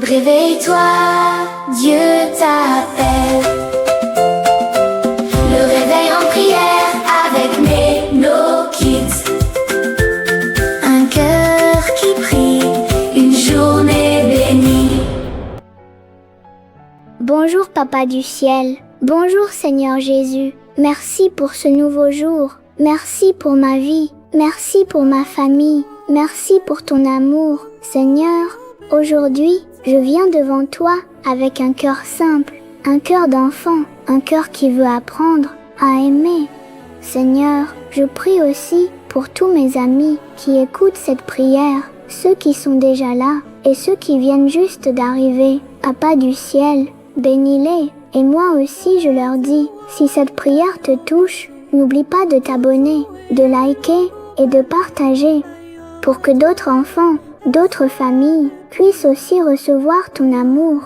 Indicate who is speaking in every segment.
Speaker 1: Réveille-toi, Dieu t'appelle. Le réveil en prière avec Meno Kids. Un cœur qui prie, une journée bénie.
Speaker 2: Bonjour Papa du ciel, bonjour Seigneur Jésus, merci pour ce nouveau jour, merci pour ma vie, merci pour ma famille, merci pour ton amour. Seigneur, aujourd'hui, je viens devant toi avec un cœur simple, un cœur d'enfant, un cœur qui veut apprendre à aimer. Seigneur, je prie aussi pour tous mes amis qui écoutent cette prière, ceux qui sont déjà là et ceux qui viennent juste d'arriver. Papa du ciel, bénis-les, et moi aussi je leur dis, si cette prière te touche, n'oublie pas de t'abonner, de liker et de partager, pour que d'autres enfants, d'autres familles puissent aussi recevoir ton amour.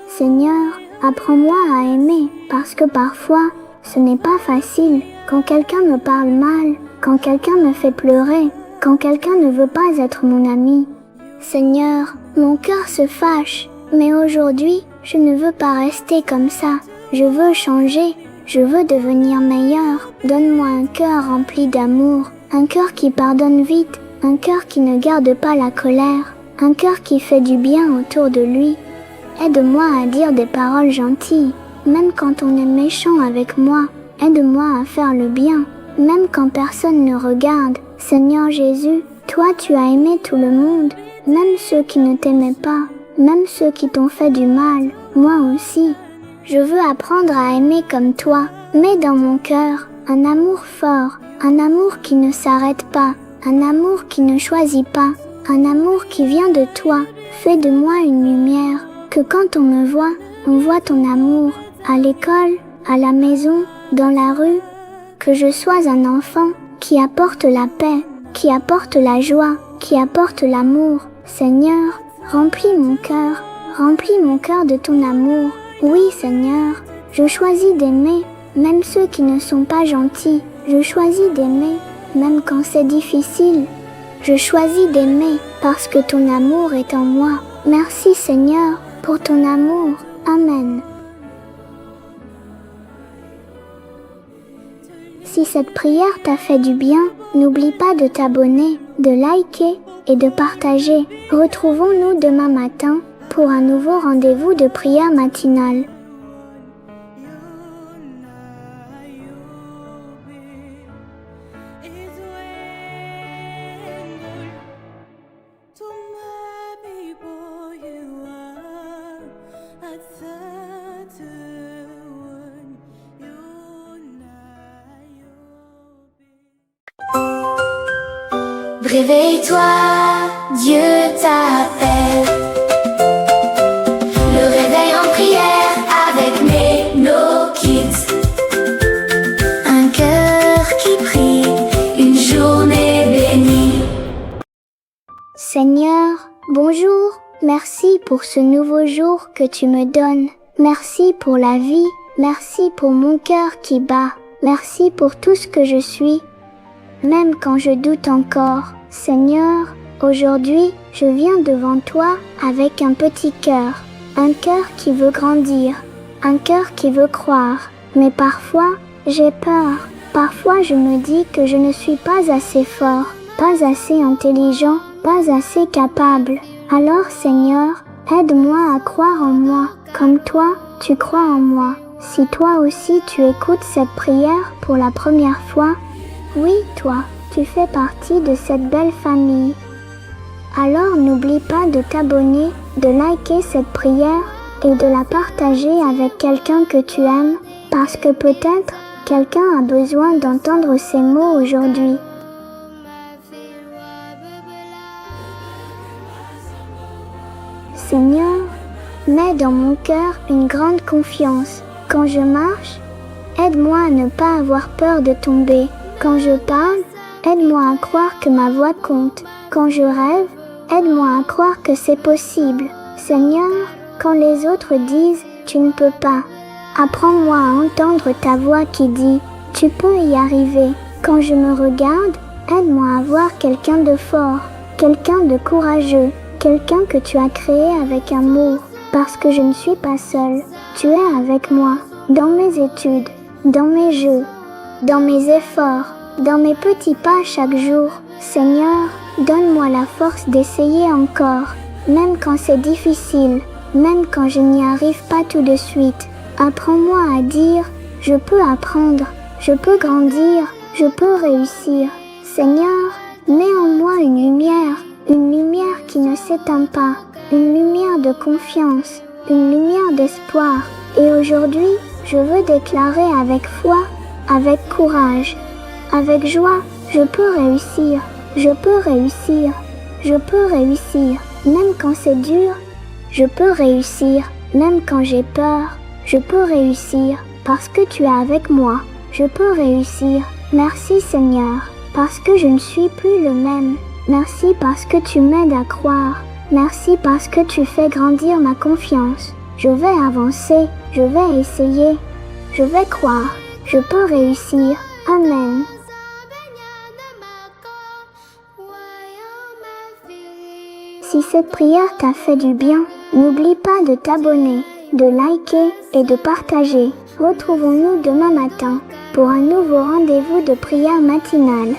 Speaker 2: Seigneur, apprends-moi à aimer, parce que parfois, ce n'est pas facile quand quelqu'un me parle mal, quand quelqu'un me fait pleurer, quand quelqu'un ne veut pas être mon ami. Seigneur, mon cœur se fâche, mais aujourd'hui, je ne veux pas rester comme ça. Je veux changer, je veux devenir meilleur. Donne-moi un cœur rempli d'amour, un cœur qui pardonne vite, un cœur qui ne garde pas la colère, un cœur qui fait du bien autour de lui. Aide-moi à dire des paroles gentilles, même quand on est méchant avec moi. Aide-moi à faire le bien, même quand personne ne regarde. Seigneur Jésus, toi tu as aimé tout le monde, même ceux qui ne t'aimaient pas, même ceux qui t'ont fait du mal, moi aussi. Je veux apprendre à aimer comme toi, mets dans mon cœur un amour fort, un amour qui ne s'arrête pas, un amour qui ne choisit pas, un amour qui vient de toi. Fais de moi une lumière, que quand on me voit, on voit ton amour, à l'école, à la maison, dans la rue, que je sois un enfant qui apporte la paix, qui apporte la joie, qui apporte l'amour. Seigneur, remplis mon cœur de ton amour. Oui, Seigneur, je choisis d'aimer, même ceux qui ne sont pas gentils. Je choisis d'aimer, même quand c'est difficile. Je choisis d'aimer parce que ton amour est en moi. Merci, Seigneur, pour ton amour. Amen. Si cette prière t'a fait du bien, n'oublie pas de t'abonner, de liker et de partager. Retrouvons-nous demain matin pour un nouveau rendez-vous de prière matinale.
Speaker 1: Réveille-toi, Dieu t'appelle. Le réveil en prière avec Meno Kids. Un cœur qui prie, une journée bénie.
Speaker 2: Seigneur, bonjour, merci pour ce nouveau jour que tu me donnes. Merci pour la vie, merci pour mon cœur qui bat. Merci pour tout ce que je suis, même quand je doute encore. Seigneur, aujourd'hui, je viens devant toi avec un petit cœur, un cœur qui veut grandir, un cœur qui veut croire. Mais parfois, j'ai peur. Parfois, je me dis que je ne suis pas assez fort, pas assez intelligent, pas assez capable. Alors, Seigneur, aide-moi à croire en moi, comme toi, tu crois en moi. Si toi aussi tu écoutes cette prière pour la première fois, oui, toi, tu fais partie de cette belle famille. Alors n'oublie pas de t'abonner, de liker cette prière et de la partager avec quelqu'un que tu aimes, parce que peut-être quelqu'un a besoin d'entendre ces mots aujourd'hui. Seigneur, mets dans mon cœur une grande confiance. Quand je marche, aide-moi à ne pas avoir peur de tomber. Quand je parle, aide-moi à croire que ma voix compte. Quand je rêve, aide-moi à croire que c'est possible. Seigneur, quand les autres disent « tu ne peux pas », apprends-moi à entendre ta voix qui dit « tu peux y arriver ». Quand je me regarde, aide-moi à voir quelqu'un de fort. quelqu'un de courageux, quelqu'un que tu as créé avec amour, parce que je ne suis pas seule. Tu es avec moi, dans mes études, dans mes jeux, dans mes efforts, dans mes petits pas chaque jour. Seigneur, donne-moi la force d'essayer encore, même quand c'est difficile, même quand je n'y arrive pas tout de suite. Apprends-moi à dire, je peux apprendre, je peux grandir, je peux réussir. Seigneur, mets en moi une lumière qui ne s'éteint pas, une lumière de confiance, une lumière d'espoir. Et aujourd'hui, je veux déclarer avec foi, avec courage, avec joie, je peux réussir, je peux réussir, je peux réussir, même quand c'est dur, je peux réussir, même quand j'ai peur, je peux réussir, parce que tu es avec moi, je peux réussir. Merci Seigneur, parce que je ne suis plus le même. Merci parce que tu m'aides à croire. Merci parce que tu fais grandir ma confiance. Je vais avancer, je vais essayer, je vais croire, je peux réussir. Amen. Si cette prière t'a fait du bien, n'oublie pas de t'abonner, de liker et de partager. Retrouvons-nous demain matin pour un nouveau rendez-vous de prière matinale.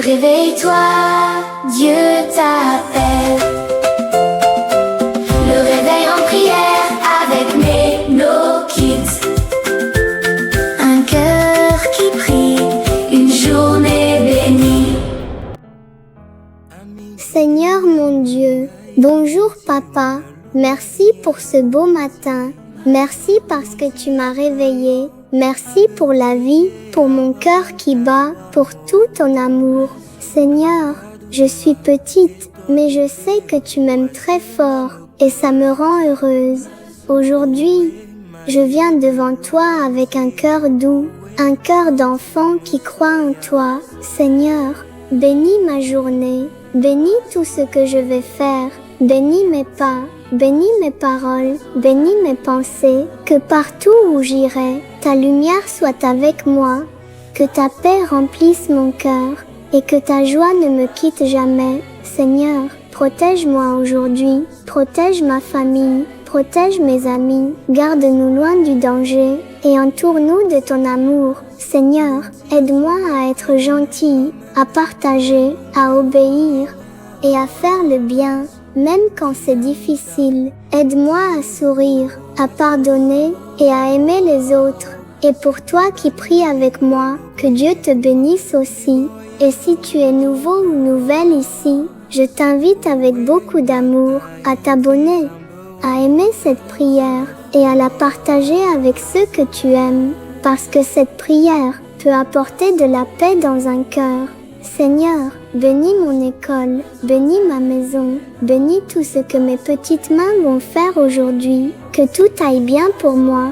Speaker 1: Réveille-toi, Dieu t'appelle. Le réveil en prière avec Meno Kids. Un cœur qui prie, une journée bénie.
Speaker 2: Seigneur mon Dieu, bonjour papa, merci pour ce beau matin. Merci parce que tu m'as réveillé. Merci pour la vie, pour mon cœur qui bat, pour tout ton amour. Seigneur, je suis petite, mais je sais que tu m'aimes très fort et ça me rend heureuse. Aujourd'hui, je viens devant toi avec un cœur doux, un cœur d'enfant qui croit en toi. Seigneur, bénis ma journée, bénis tout ce que je vais faire, bénis mes pas, bénis mes paroles, bénis mes pensées, que partout où j'irai, ta lumière soit avec moi, que ta paix remplisse mon cœur et que ta joie ne me quitte jamais. Seigneur, protège-moi aujourd'hui, protège ma famille, protège mes amis, garde-nous loin du danger et entoure-nous de ton amour. Seigneur, aide-moi à être gentille, à partager, à obéir et à faire le bien, même quand c'est difficile. Aide-moi à sourire, à pardonner et à aimer les autres. Et pour toi qui pries avec moi, que Dieu te bénisse aussi. Et si tu es nouveau ou nouvelle ici, je t'invite avec beaucoup d'amour à t'abonner, à aimer cette prière et à la partager avec ceux que tu aimes, parce que cette prière peut apporter de la paix dans un cœur. Seigneur, bénis mon école, bénis ma maison, bénis tout ce que mes petites mains vont faire aujourd'hui, que tout aille bien pour moi,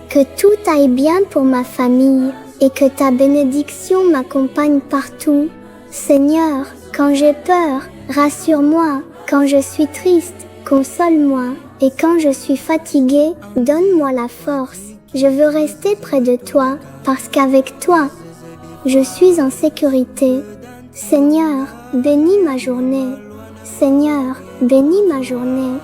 Speaker 2: que tout aille bien pour ma famille, et que ta bénédiction m'accompagne partout. Seigneur, quand j'ai peur, rassure-moi, quand je suis triste, console-moi, et quand je suis fatiguée, donne-moi la force. Je veux rester près de toi, parce qu'avec toi, je suis en sécurité. Seigneur, bénis ma journée. Seigneur, bénis ma journée.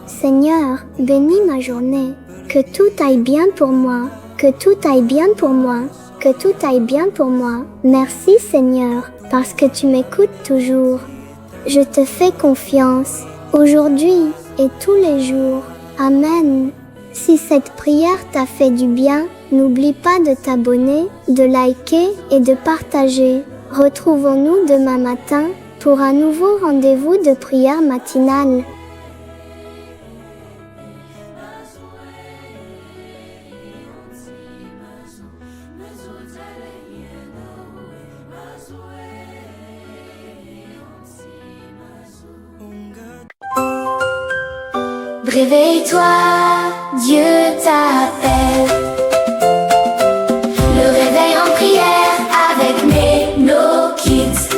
Speaker 2: Seigneur, bénis ma journée. Que tout aille bien pour moi. Que tout aille bien pour moi. Que tout aille bien pour moi. Merci Seigneur, parce que tu m'écoutes toujours. Je te fais confiance, aujourd'hui et tous les jours. Amen. Si cette prière t'a fait du bien, n'oublie pas de t'abonner, de liker et de partager. Retrouvons-nous demain matin pour un nouveau rendez-vous de prière matinale.
Speaker 1: Sway. Réveille-toi, Dieu t'appelle. Le réveil en prière avec nos kids.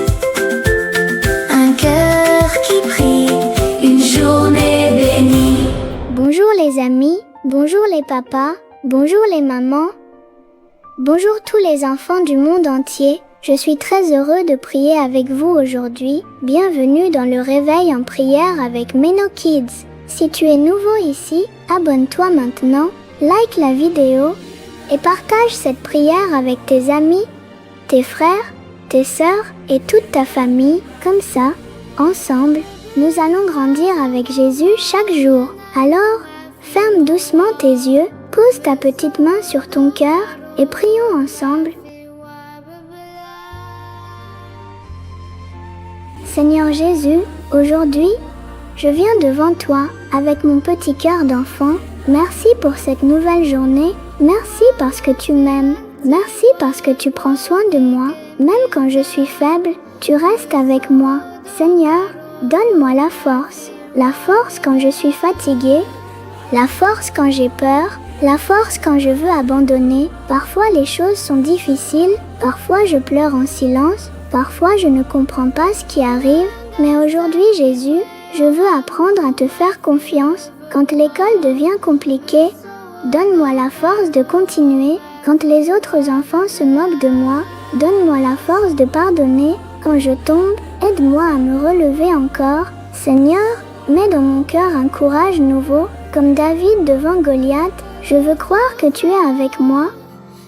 Speaker 1: Un cœur qui prie, une journée bénie.
Speaker 2: Bonjour les amis, bonjour les papas, bonjour les mamans. Bonjour tous les enfants du monde entier. Je suis très heureux de prier avec vous aujourd'hui. Bienvenue dans le réveil en prière avec Meno Kids. Si tu es nouveau ici, abonne-toi maintenant, like la vidéo et partage cette prière avec tes amis, tes frères, tes sœurs et toute ta famille. Comme ça, ensemble, nous allons grandir avec Jésus chaque jour. Alors, ferme doucement tes yeux, pose ta petite main sur ton cœur et prions ensemble. Seigneur Jésus, aujourd'hui, je viens devant toi avec mon petit cœur d'enfant. Merci pour cette nouvelle journée. Merci parce que tu m'aimes. Merci parce que tu prends soin de moi. Même quand je suis faible, tu restes avec moi. Seigneur, donne-moi la force. La force quand je suis fatiguée. La force quand j'ai peur. La force quand je veux abandonner. Parfois les choses sont difficiles. Parfois je pleure en silence. Parfois je ne comprends pas ce qui arrive. Mais aujourd'hui Jésus, je veux apprendre à te faire confiance. Quand l'école devient compliquée, donne-moi la force de continuer. Quand les autres enfants se moquent de moi, donne-moi la force de pardonner. Quand je tombe, aide-moi à me relever encore. Seigneur, mets dans mon cœur un courage nouveau. Comme David devant Goliath, je veux croire que tu es avec moi.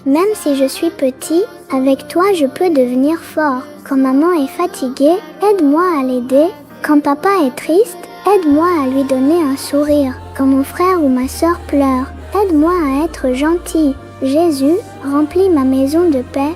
Speaker 2: Même si je suis petit, avec toi je peux devenir fort. Quand maman est fatiguée, aide-moi à l'aider. Quand papa est triste, aide-moi à lui donner un sourire. Quand mon frère ou ma sœur pleure, aide-moi à être gentil. Jésus, remplis ma maison de paix.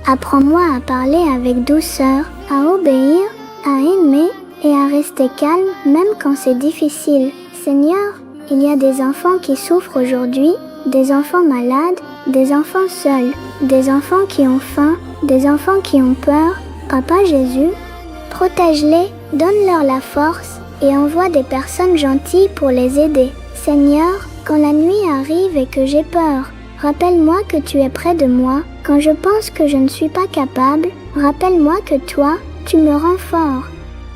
Speaker 2: Apprends-moi à parler avec douceur, à obéir, à aimer et à rester calme même quand c'est difficile. Seigneur, il y a des enfants qui souffrent aujourd'hui, des enfants malades, des enfants seuls, des enfants qui ont faim, des enfants qui ont peur. Papa Jésus, protège-les, donne-leur la force et envoie des personnes gentilles pour les aider. Seigneur, quand la nuit arrive et que j'ai peur, rappelle-moi que tu es près de moi. Quand je pense que je ne suis pas capable, rappelle-moi que toi, tu me rends fort.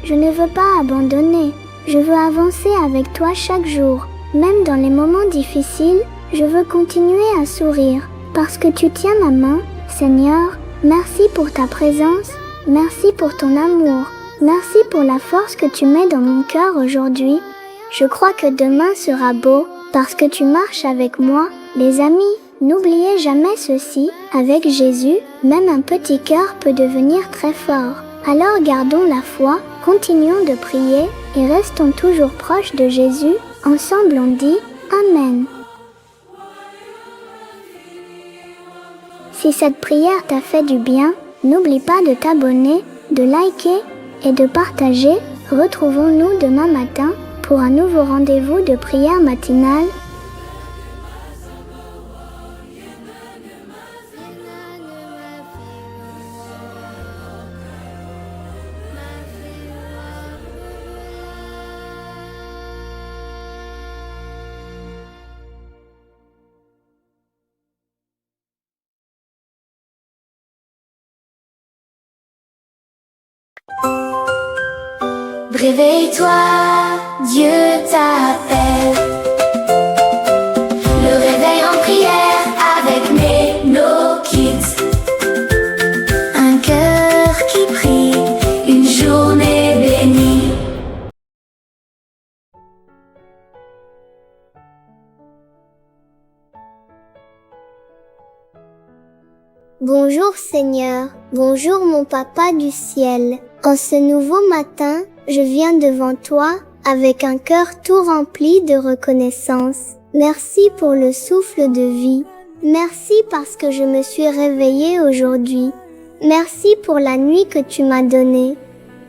Speaker 2: Je ne veux pas abandonner, je veux avancer avec toi chaque jour. Même dans les moments difficiles, je veux continuer à sourire parce que tu tiens ma main. Seigneur, merci pour ta présence, merci pour ton amour, merci pour la force que tu mets dans mon cœur aujourd'hui. Je crois que demain sera beau parce que tu marches avec moi. Les amis, n'oubliez jamais ceci, avec Jésus, même un petit cœur peut devenir très fort. Alors gardons la foi, continuons de prier et restons toujours proches de Jésus. Ensemble on dit Amen. Si cette prière t'a fait du bien, n'oublie pas de t'abonner, de liker et de partager. Retrouvons-nous demain matin pour un nouveau rendez-vous de prière matinale.
Speaker 1: Réveille-toi, Dieu t'appelle. Le réveil en prière avec nos kids. Un cœur qui prie, une journée bénie.
Speaker 2: Bonjour Seigneur, bonjour mon Papa du ciel. En ce nouveau matin, je viens devant toi avec un cœur tout rempli de reconnaissance. Merci pour le souffle de vie. Merci parce que je me suis réveillée aujourd'hui. Merci pour la nuit que tu m'as donnée.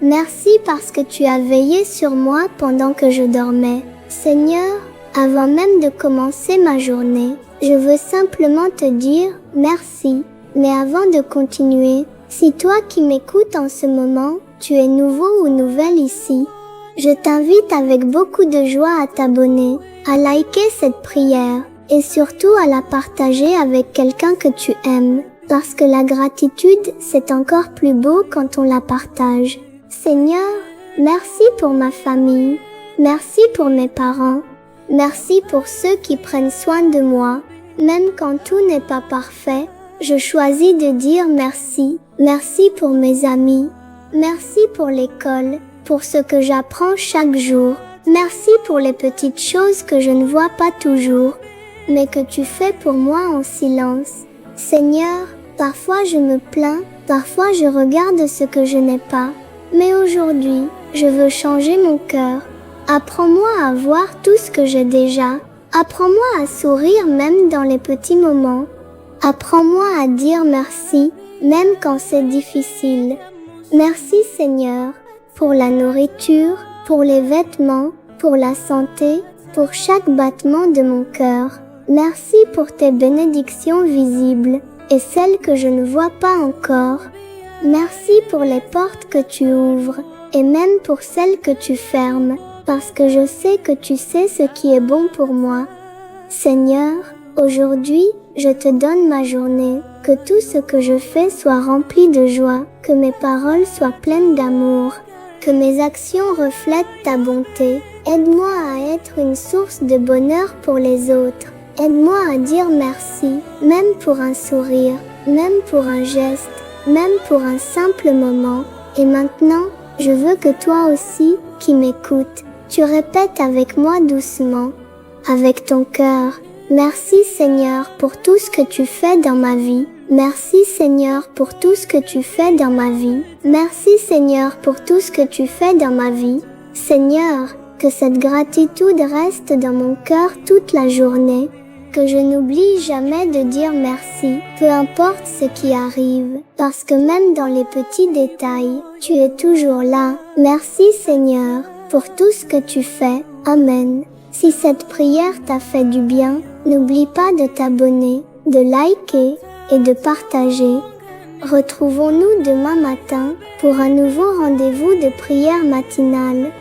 Speaker 2: Merci parce que tu as veillé sur moi pendant que je dormais. Seigneur, avant même de commencer ma journée, je veux simplement te dire merci. Mais avant de continuer, si toi qui m'écoutes en ce moment, tu es nouveau ou nouvelle ici, Je t'invite avec beaucoup de joie à t'abonner, à liker cette prière et surtout à la partager avec quelqu'un que tu aimes, parce que la gratitude, c'est encore plus beau quand on la partage. Seigneur, merci pour ma famille, merci pour mes parents, merci pour ceux qui prennent soin de moi. Même quand tout n'est pas parfait, je choisis de dire merci. Merci pour mes amis, merci pour l'école, pour ce que j'apprends chaque jour. Merci pour les petites choses que je ne vois pas toujours, mais que tu fais pour moi en silence. Seigneur, parfois je me plains, parfois je regarde ce que je n'ai pas. Mais aujourd'hui, je veux changer mon cœur. Apprends-moi à voir tout ce que j'ai déjà. Apprends-moi à sourire même dans les petits moments. Apprends-moi à dire merci, même quand c'est difficile. Merci Seigneur, pour la nourriture, pour les vêtements, pour la santé, pour chaque battement de mon cœur. Merci pour tes bénédictions visibles et celles que je ne vois pas encore. Merci pour les portes que tu ouvres et même pour celles que tu fermes, parce que je sais que tu sais ce qui est bon pour moi. Seigneur, aujourd'hui, je te donne ma journée, que tout ce que je fais soit rempli de joie, que mes paroles soient pleines d'amour, que mes actions reflètent ta bonté. Aide-moi à être une source de bonheur pour les autres. Aide-moi à dire merci, même pour un sourire, même pour un geste, même pour un simple moment. Et maintenant, je veux que toi aussi, qui m'écoutes, tu répètes avec moi doucement, avec ton cœur. Merci Seigneur pour tout ce que tu fais dans ma vie. Merci Seigneur pour tout ce que tu fais dans ma vie. Merci Seigneur pour tout ce que tu fais dans ma vie. Seigneur, que cette gratitude reste dans mon cœur toute la journée. Que je n'oublie jamais de dire merci, peu importe ce qui arrive, parce que même dans les petits détails, tu es toujours là. Merci Seigneur pour tout ce que tu fais. Amen. Si cette prière t'a fait du bien, n'oublie pas de t'abonner, de liker et de partager. Retrouvons-nous demain matin pour un nouveau rendez-vous de prière matinale.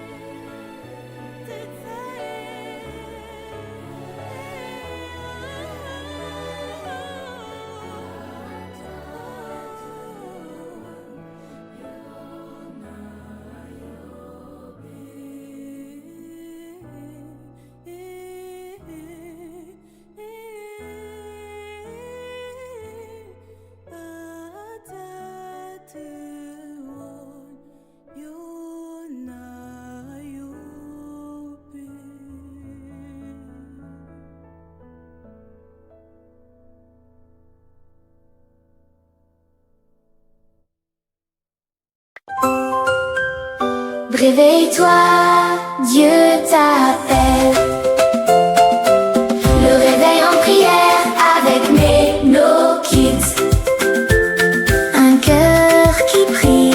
Speaker 1: Réveille-toi, Dieu t'appelle. Le réveil en prière avec nos kids. Un cœur qui prie,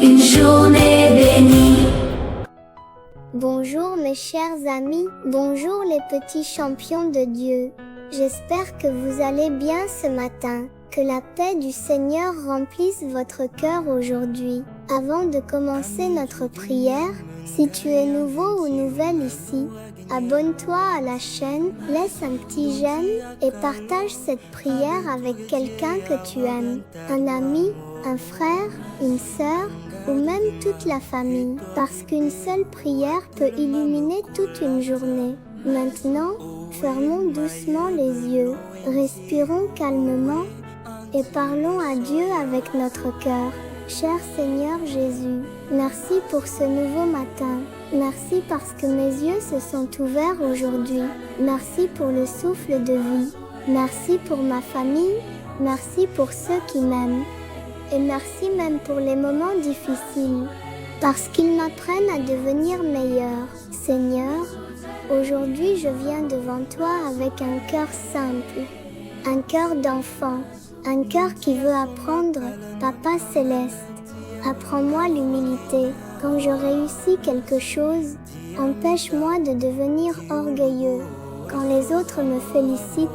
Speaker 1: une journée bénie.
Speaker 2: Bonjour mes chers amis, bonjour les petits champions de Dieu. J'espère que vous allez bien ce matin. Que la paix du Seigneur remplisse votre cœur aujourd'hui. Avant de commencer notre prière, si tu es nouveau ou nouvelle ici, abonne-toi à la chaîne, laisse un petit j'aime et partage cette prière avec quelqu'un que tu aimes. Un ami, un frère, une sœur ou même toute la famille. Parce qu'une seule prière peut illuminer toute une journée. Maintenant, fermons doucement les yeux, respirons calmement et parlons à Dieu avec notre cœur. Cher Seigneur Jésus, merci pour ce nouveau matin. Merci parce que mes yeux se sont ouverts aujourd'hui. Merci pour le souffle de vie. Merci pour ma famille. Merci pour ceux qui m'aiment. Et merci même pour les moments difficiles. Parce qu'ils m'apprennent à devenir meilleur. Seigneur, aujourd'hui je viens devant toi avec un cœur simple. Un cœur d'enfant. Un cœur qui veut apprendre, Papa Céleste. Apprends-moi l'humilité. Quand je réussis quelque chose, empêche-moi de devenir orgueilleux. Quand les autres me félicitent,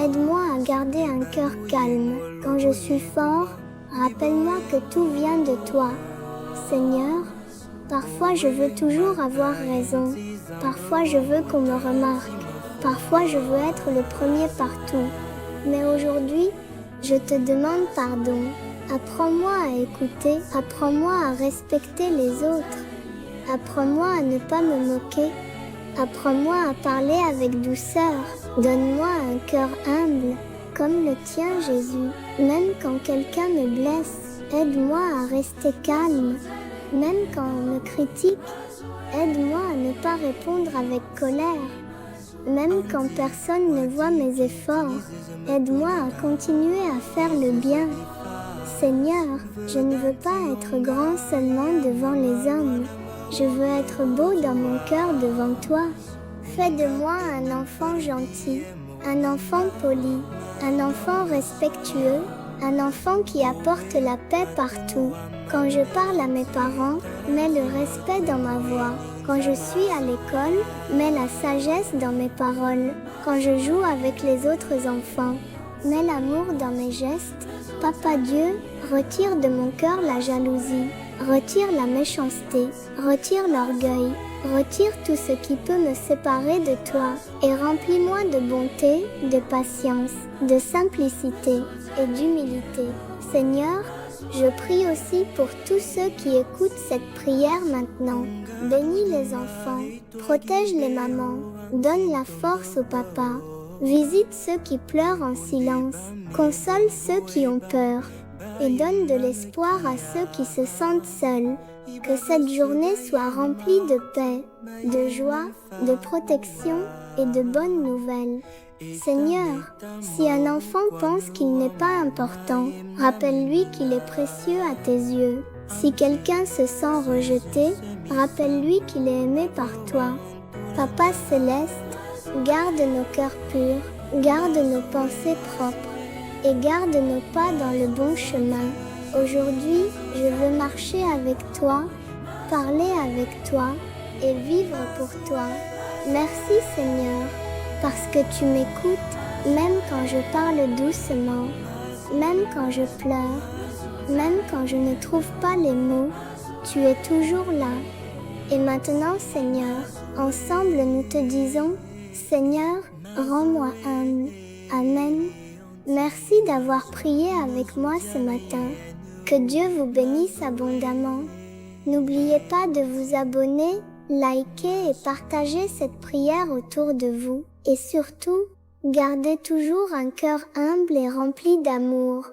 Speaker 2: aide-moi à garder un cœur calme. Quand je suis fort, rappelle-moi que tout vient de toi. Seigneur, Parfois je veux toujours avoir raison. Parfois je veux qu'on me remarque. Parfois je veux être le premier partout. Mais aujourd'hui, je te demande pardon. Apprends-moi à écouter. Apprends-moi à respecter les autres. Apprends-moi à ne pas me moquer. Apprends-moi à parler avec douceur. Donne-moi un cœur humble, comme le tien, Jésus. Même quand quelqu'un me blesse, aide-moi à rester calme. Même quand on me critique, aide-moi à ne pas répondre avec colère. Même quand personne ne voit mes efforts, aide-moi à continuer à faire le bien. Seigneur, je ne veux pas être grand seulement devant les hommes. Je veux être beau dans mon cœur devant toi. Fais de moi un enfant gentil, un enfant poli, un enfant respectueux, un enfant qui apporte la paix partout. Quand je parle à mes parents, mets le respect dans ma voix. Quand je suis à l'école, mets la sagesse dans mes paroles. Quand je joue avec les autres enfants, mets l'amour dans mes gestes. Papa Dieu, retire de mon cœur la jalousie, retire la méchanceté, retire l'orgueil, retire tout ce qui peut me séparer de toi et remplis-moi de bonté, de patience, de simplicité et d'humilité. Seigneur, je prie aussi pour tous ceux qui écoutent cette prière maintenant. Bénis les enfants, protège les mamans, donne la force au papa, visite ceux qui pleurent en silence, console ceux qui ont peur et donne de l'espoir à ceux qui se sentent seuls. Que cette journée soit remplie de paix, de joie, de protection et de bonnes nouvelles. Seigneur, si un enfant pense qu'il n'est pas important, rappelle-lui qu'il est précieux à tes yeux. Si quelqu'un se sent rejeté, rappelle-lui qu'il est aimé par toi. Papa céleste, garde nos cœurs purs, garde nos pensées propres et garde nos pas dans le bon chemin. Aujourd'hui, je veux marcher avec toi, parler avec toi et vivre pour toi. Merci Seigneur, parce que tu m'écoutes, même quand je parle doucement, même quand je pleure, même quand je ne trouve pas les mots, tu es toujours là. Et maintenant Seigneur, ensemble nous te disons, Seigneur, rends-moi humble. Amen. Merci d'avoir prié avec moi ce matin. Que Dieu vous bénisse abondamment. N'oubliez pas de vous abonner, liker et partager cette prière autour de vous. Et surtout, gardez toujours un cœur humble et rempli d'amour.